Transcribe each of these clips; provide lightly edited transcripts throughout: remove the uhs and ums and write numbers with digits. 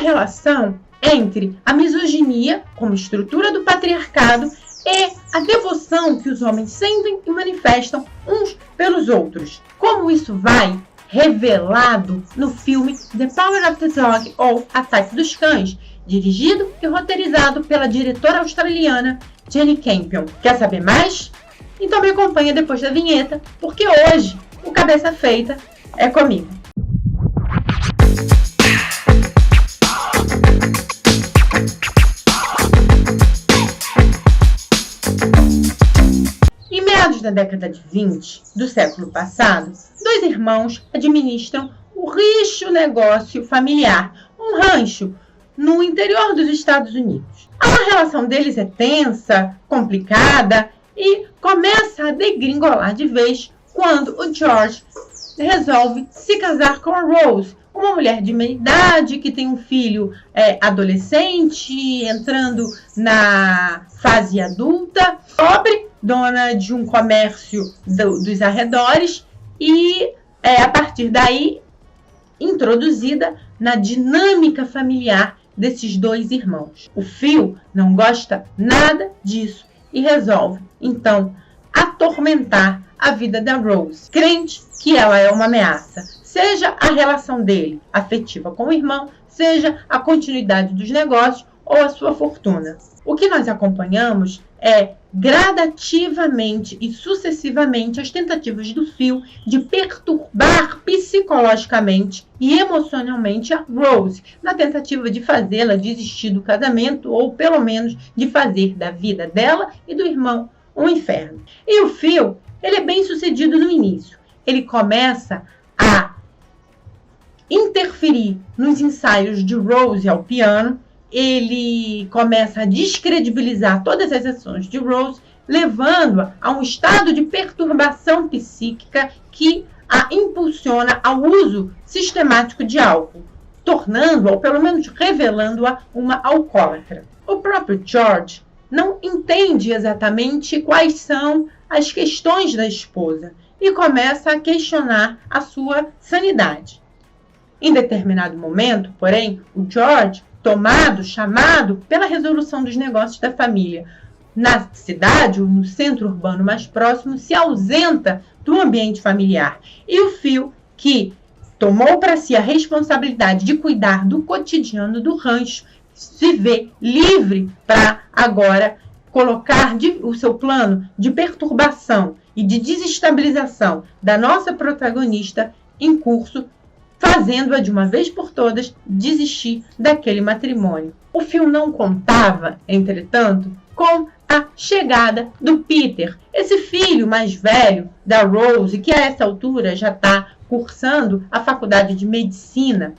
relação entre a misoginia, como estrutura do patriarcado, e a devoção que os homens sentem e manifestam uns pelos outros. Como isso vai revelado no filme The Power of the Dog, ou Ataque dos Cães, dirigido e roteirizado pela diretora australiana Jenny Campion. Quer saber mais? Então me acompanha depois da vinheta, porque hoje o Cabeça Feita é comigo. Em meados da década de 20 do século passado, dois irmãos administram o rico negócio familiar, um rancho no interior dos Estados Unidos. A relação deles é tensa, complicada e começa a degringolar de vez quando o George resolve se casar com a Rose, uma mulher de meia idade que tem um filho adolescente, entrando na fase adulta, pobre, dona de um comércio dos arredores e, a partir daí, introduzida na dinâmica familiar desses dois irmãos. O Phil não gosta nada disso e resolve, então, atormentar a vida da Rose, crente que ela é uma ameaça, seja a relação dele afetiva com o irmão, seja a continuidade dos negócios ou a sua fortuna. O que nós acompanhamos é gradativamente e sucessivamente as tentativas do Phil de perturbar psicologicamente e emocionalmente a Rose, na tentativa de fazê-la desistir do casamento ou pelo menos de fazer da vida dela e do irmão um inferno. E o Phil, ele é bem sucedido no início. Ele começa a interferir nos ensaios de Rose ao piano, ele começa a descredibilizar todas as ações de Rose, levando-a a um estado de perturbação psíquica que a impulsiona ao uso sistemático de álcool, tornando-a, ou pelo menos revelando-a, uma alcoólatra. O próprio George não entende exatamente quais são as questões da esposa e começa a questionar a sua sanidade. Em determinado momento, porém, o George, chamado pela resolução dos negócios da família na cidade ou no centro urbano mais próximo, se ausenta do ambiente familiar. E o Phil, que tomou para si a responsabilidade de cuidar do cotidiano do rancho, se vê livre para agora colocar o seu plano de perturbação e de desestabilização da nossa protagonista em curso, fazendo-a de uma vez por todas desistir daquele matrimônio. O Phil não contava, entretanto, com a chegada do Peter, esse filho mais velho da Rose, que a essa altura já está cursando a faculdade de medicina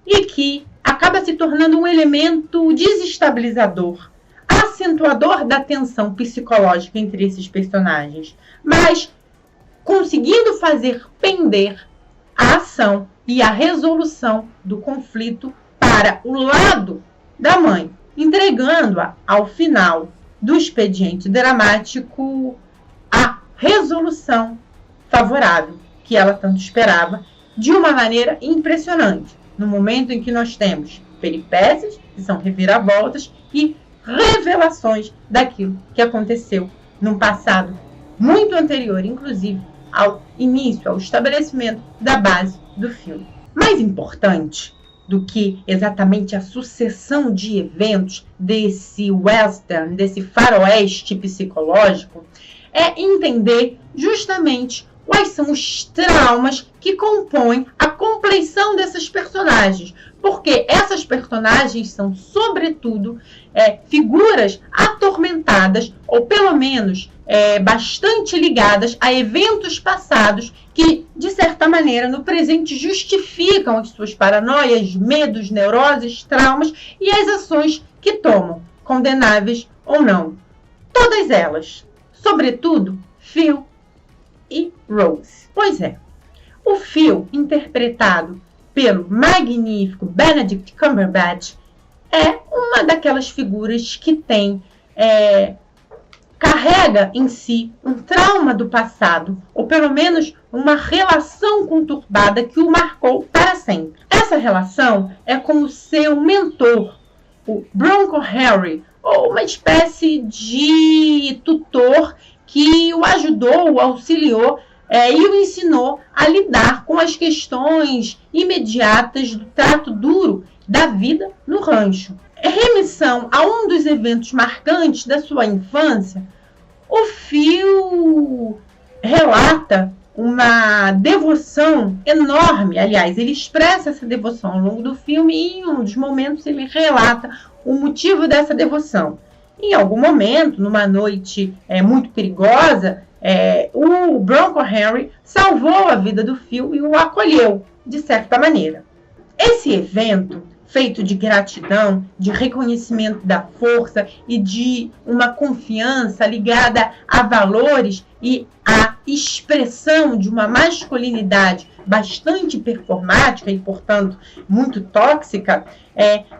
e que acaba se tornando um elemento desestabilizador, acentuador da tensão psicológica entre esses personagens, mas conseguindo fazer pender a ação e a resolução do conflito para o lado da mãe, entregando-a ao final do expediente dramático a resolução favorável que ela tanto esperava, de uma maneira impressionante, no momento em que nós temos peripécias, que são reviravoltas, e revelações daquilo que aconteceu num passado muito anterior, inclusive ao início, ao estabelecimento da base do filme. Mais importante do que exatamente a sucessão de eventos desse western, desse faroeste psicológico, é entender justamente quais são os traumas que compõem a compleição dessas personagens. Porque essas personagens são, sobretudo, figuras atormentadas, ou pelo menos bastante ligadas a eventos passados que, de certa maneira, no presente justificam as suas paranoias, medos, neuroses, traumas e as ações que tomam, condenáveis ou não. Todas elas, sobretudo, Phil e Rose. Pois é, o Phil, interpretado pelo magnífico Benedict Cumberbatch, é uma daquelas figuras que tem, carrega em si um trauma do passado, ou pelo menos uma relação conturbada que o marcou para sempre. Essa Essa relação é com o seu mentor, o Bronco Harry, ou uma espécie de tutor que o ajudou, o auxiliou e o ensinou a lidar com as questões imediatas do trato duro da vida no rancho. Em remissão a um dos eventos marcantes da sua infância, o Phil relata uma devoção enorme. Aliás, ele expressa essa devoção ao longo do filme e em um dos momentos ele relata o motivo dessa devoção. Em algum momento, numa noite muito perigosa, o Bronco Harry salvou a vida do Phil e o acolheu, de certa maneira. Esse evento, feito de gratidão, de reconhecimento da força e de uma confiança ligada a valores e a expressão de uma masculinidade bastante performática e, portanto, muito tóxica,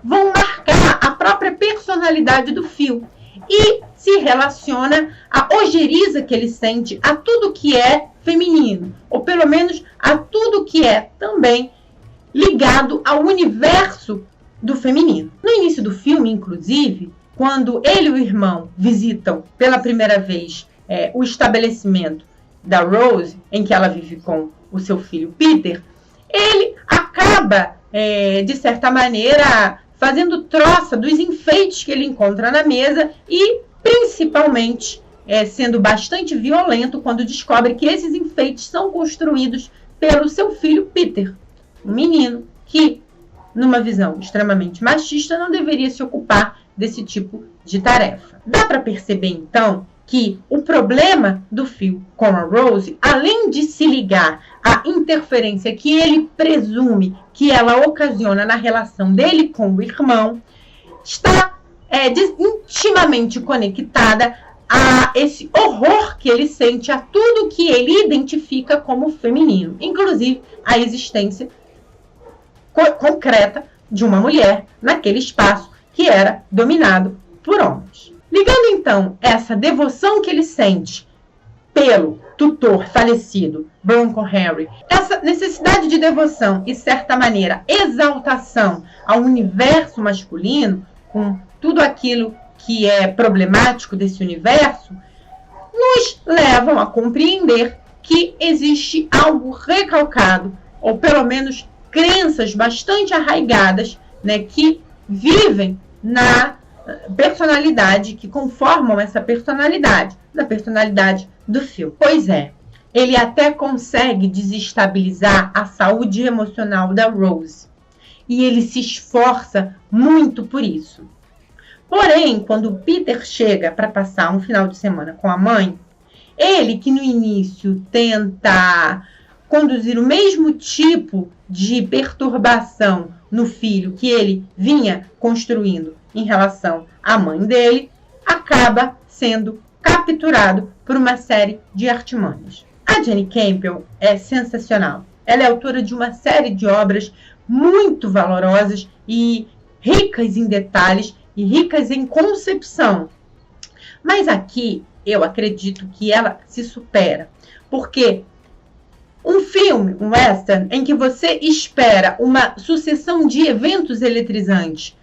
vão marcar a própria personalidade do Phil e se relaciona à ojeriza que ele sente a tudo que é feminino, ou pelo menos a tudo que é também ligado ao universo do feminino. No início do filme, inclusive, quando ele e o irmão visitam pela primeira vez o estabelecimento da Rose, em que ela vive com o seu filho Peter, ele acaba, de certa maneira, fazendo troça dos enfeites que ele encontra na mesa e, principalmente, sendo bastante violento quando descobre que esses enfeites são construídos pelo seu filho Peter, um menino que, numa visão extremamente machista, não deveria se ocupar desse tipo de tarefa. Dá para perceber, então, que o problema do Phil com a Rose, além de se ligar à interferência que ele presume que ela ocasiona na relação dele com o irmão, está intimamente conectada a esse horror que ele sente a tudo que ele identifica como feminino, inclusive a existência concreta de uma mulher naquele espaço que era dominado por homens. Ligando então essa devoção que ele sente pelo tutor falecido, Bronco Harry, essa necessidade de devoção e, certa maneira, exaltação ao universo masculino, com tudo aquilo que é problemático desse universo, nos levam a compreender que existe algo recalcado, ou pelo menos crenças bastante arraigadas, que vivem na personalidade, que conformam essa personalidade, da personalidade do Phil. Pois é, ele até consegue desestabilizar a saúde emocional da Rose, e ele se esforça muito por isso. Porém, quando o Peter chega para passar um final de semana com a mãe, ele que no início tenta conduzir o mesmo tipo de perturbação no filho que ele vinha construindo em relação à mãe dele, acaba sendo capturado por uma série de artimanhas. A Jenny Campbell é sensacional. Ela é autora de uma série de obras muito valorosas e ricas em detalhes e ricas em concepção. Mas aqui eu acredito que ela se supera, porque um filme, um western, em que você espera uma sucessão de eventos eletrizantes,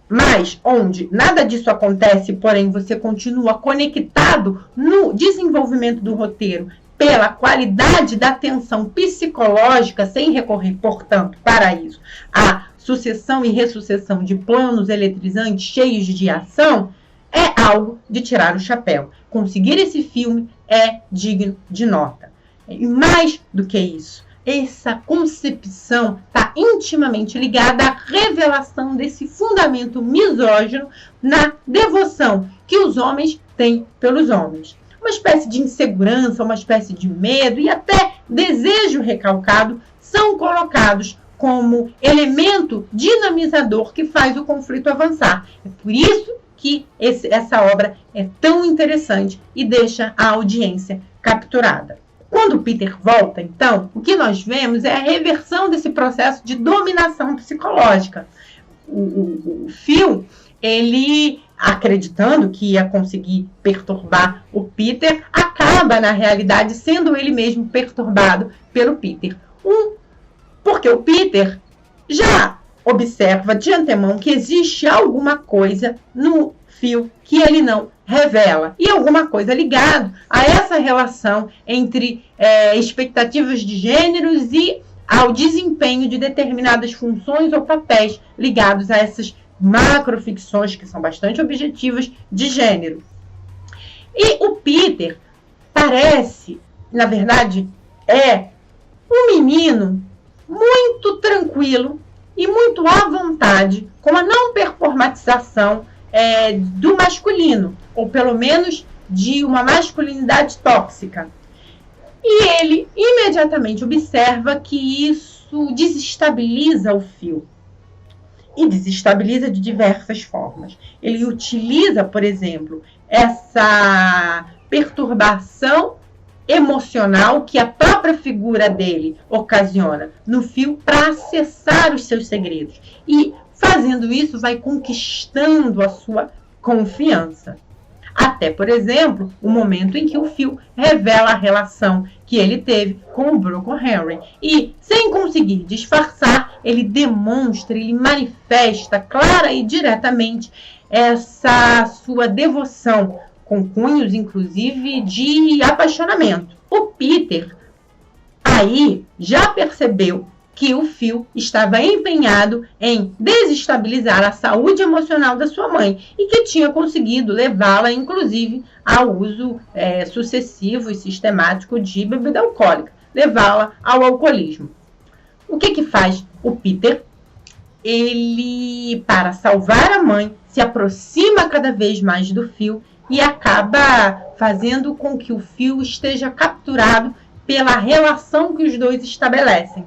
mas onde nada disso acontece, porém você continua conectado no desenvolvimento do roteiro pela qualidade da tensão psicológica, sem recorrer, portanto, para isso, à sucessão e ressucessão de planos eletrizantes cheios de ação, é algo de tirar o chapéu. Conseguir esse filme é digno de nota. E mais do que isso, essa concepção está intimamente ligada à revelação desse fundamento misógino na devoção que os homens têm pelos homens. Uma espécie de insegurança, uma espécie de medo e até desejo recalcado são colocados como elemento dinamizador que faz o conflito avançar. É por isso que essa obra é tão interessante e deixa a audiência capturada. Quando o Peter volta, então, o que nós vemos é a reversão desse processo de dominação psicológica. O Phil, ele, acreditando que ia conseguir perturbar o Peter, acaba, na realidade, sendo ele mesmo perturbado pelo Peter. Porque o Peter já observa de antemão que existe alguma coisa no Phil que ele não revela, e alguma coisa ligada a essa relação entre expectativas de gêneros e ao desempenho de determinadas funções ou papéis ligados a essas macroficções que são bastante objetivas de gênero. E o Peter parece, na verdade, é um menino muito tranquilo e muito à vontade com a não performatização do masculino, ou pelo menos de uma masculinidade tóxica. E ele imediatamente observa que isso desestabiliza o Phil. E desestabiliza de diversas formas. Ele utiliza, por exemplo, essa perturbação emocional que a própria figura dele ocasiona no Phil para acessar os seus segredos. E, fazendo isso, vai conquistando a sua confiança. Até, por exemplo, o momento em que o Phil revela a relação que ele teve com o Brooke Henry. E, sem conseguir disfarçar, ele demonstra, ele manifesta clara e diretamente essa sua devoção, com cunhos, inclusive, de apaixonamento. O Peter, aí, já percebeu que o Phil estava empenhado em desestabilizar a saúde emocional da sua mãe e que tinha conseguido levá-la, inclusive, ao uso sucessivo e sistemático de bebida alcoólica, levá-la ao alcoolismo. O que faz o Peter? Ele, para salvar a mãe, se aproxima cada vez mais do Phil e acaba fazendo com que o Phil esteja capturado pela relação que os dois estabelecem.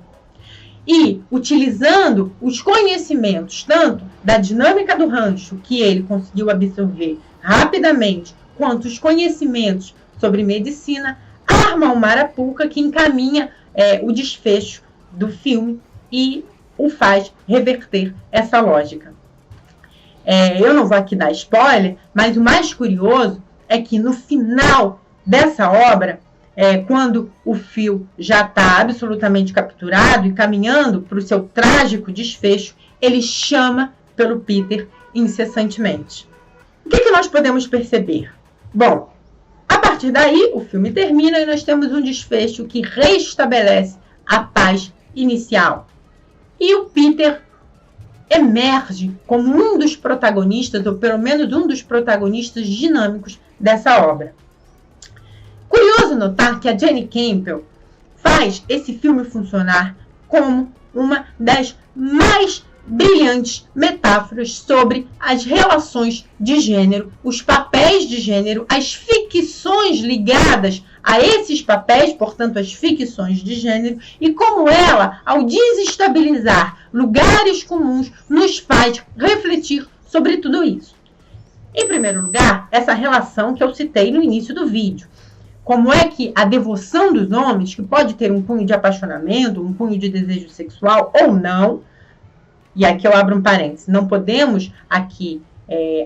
E, utilizando os conhecimentos, tanto da dinâmica do rancho, que ele conseguiu absorver rapidamente, quanto os conhecimentos sobre medicina, arma uma arapuca que encaminha o desfecho do filme e o faz reverter essa lógica. Eu não vou aqui dar spoiler, mas o mais curioso é que no final dessa obra, quando o Phil já está absolutamente capturado e caminhando para o seu trágico desfecho, ele chama pelo Peter incessantemente. O que nós podemos perceber? Bom, a partir daí o filme termina e nós temos um desfecho que restabelece a paz inicial. E o Peter emerge como um dos protagonistas, ou pelo menos um dos protagonistas dinâmicos dessa obra. Curioso notar que a Jenny Campbell faz esse filme funcionar como uma das mais brilhantes metáforas sobre as relações de gênero, os papéis de gênero, as ficções ligadas a esses papéis, portanto, as ficções de gênero, e como ela, ao desestabilizar lugares comuns, nos faz refletir sobre tudo isso. Em primeiro lugar, essa relação que eu citei no início do vídeo. Como é que a devoção dos homens, que pode ter um cunho de apaixonamento, um cunho de desejo sexual ou não, e aqui eu abro um parênteses, não podemos aqui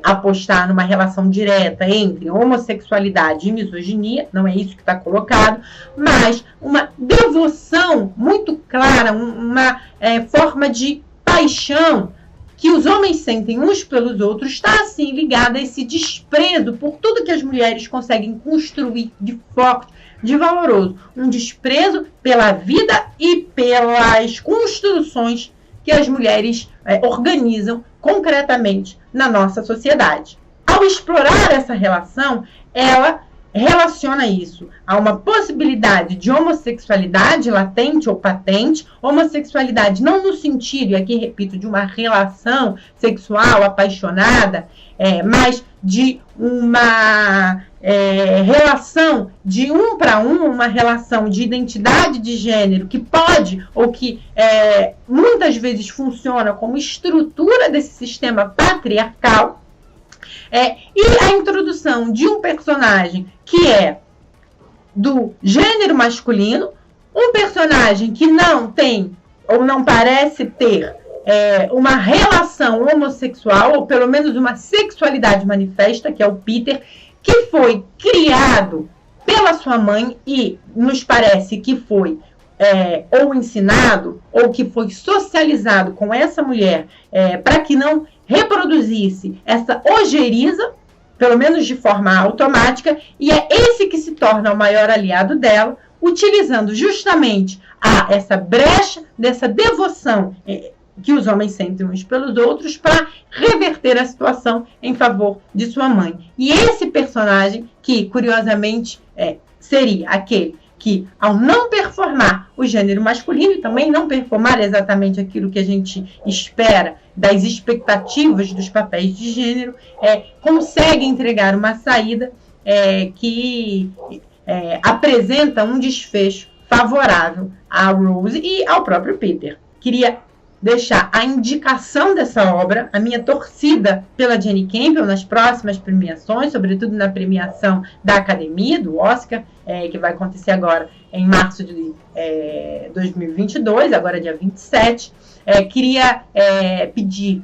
apostar numa relação direta entre homossexualidade e misoginia, não é isso que está colocado, mas uma devoção muito clara, uma forma de paixão que os homens sentem uns pelos outros, está assim ligada a esse desprezo por tudo que as mulheres conseguem construir de forte, de valoroso. Um desprezo pela vida e pelas construções que as mulheres organizam concretamente na nossa sociedade. Ao explorar essa relação, ela relaciona isso a uma possibilidade de homossexualidade latente ou patente, homossexualidade não no sentido, e aqui repito, de uma relação sexual apaixonada, mas de uma relação de um para um, uma relação de identidade de gênero que pode, ou que muitas vezes funciona como estrutura desse sistema patriarcal, e a introdução de um personagem que é do gênero masculino, um personagem que não tem, ou não parece ter, uma relação homossexual, ou pelo menos uma sexualidade manifesta, que é o Peter, que foi criado pela sua mãe e nos parece que foi ou ensinado, ou que foi socializado com essa mulher para que não reproduzisse essa ojeriza, pelo menos de forma automática, e é esse que se torna o maior aliado dela, utilizando justamente essa brecha dessa devoção que os homens sentem uns pelos outros para reverter a situação em favor de sua mãe. E esse personagem, que curiosamente seria aquele que, ao não performar o gênero masculino e também não performar exatamente aquilo que a gente espera das expectativas dos papéis de gênero, consegue entregar uma saída que apresenta um desfecho favorável a Rose e ao próprio Peter. Queria deixar a indicação dessa obra, a minha torcida pela Jenny Campbell nas próximas premiações, sobretudo na premiação da Academia, do Oscar, que vai acontecer agora em março de 2022, agora dia 27. Queria pedir,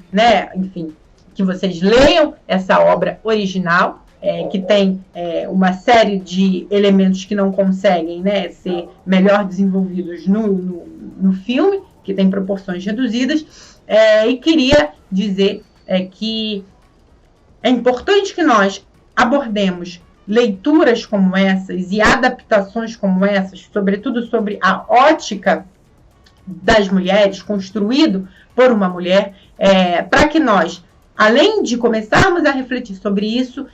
enfim, que vocês leiam essa obra original, que tem uma série de elementos que não conseguem ser melhor desenvolvidos no filme, que tem proporções reduzidas, e queria dizer que é importante que nós abordemos leituras como essas e adaptações como essas, sobretudo sobre a ótica das mulheres, construído por uma mulher, para que nós, além de começarmos a refletir sobre isso,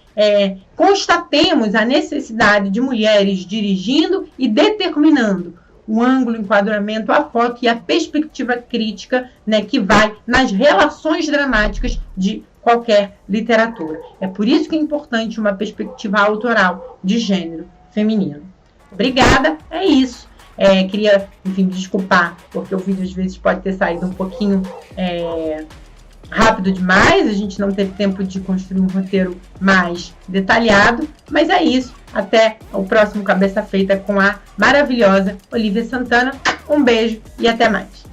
constatemos a necessidade de mulheres dirigindo e determinando o ângulo, o enquadramento, a foto e a perspectiva crítica, que vai nas relações dramáticas de qualquer literatura. É por isso que é importante uma perspectiva autoral de gênero feminino. Obrigada, é isso. Queria, enfim, desculpar, porque o vídeo às vezes pode ter saído um pouquinho rápido demais, a gente não teve tempo de construir um roteiro mais detalhado, mas é isso. Até o próximo Cabeça Feita com a maravilhosa Olivia Santana. Um beijo e até mais.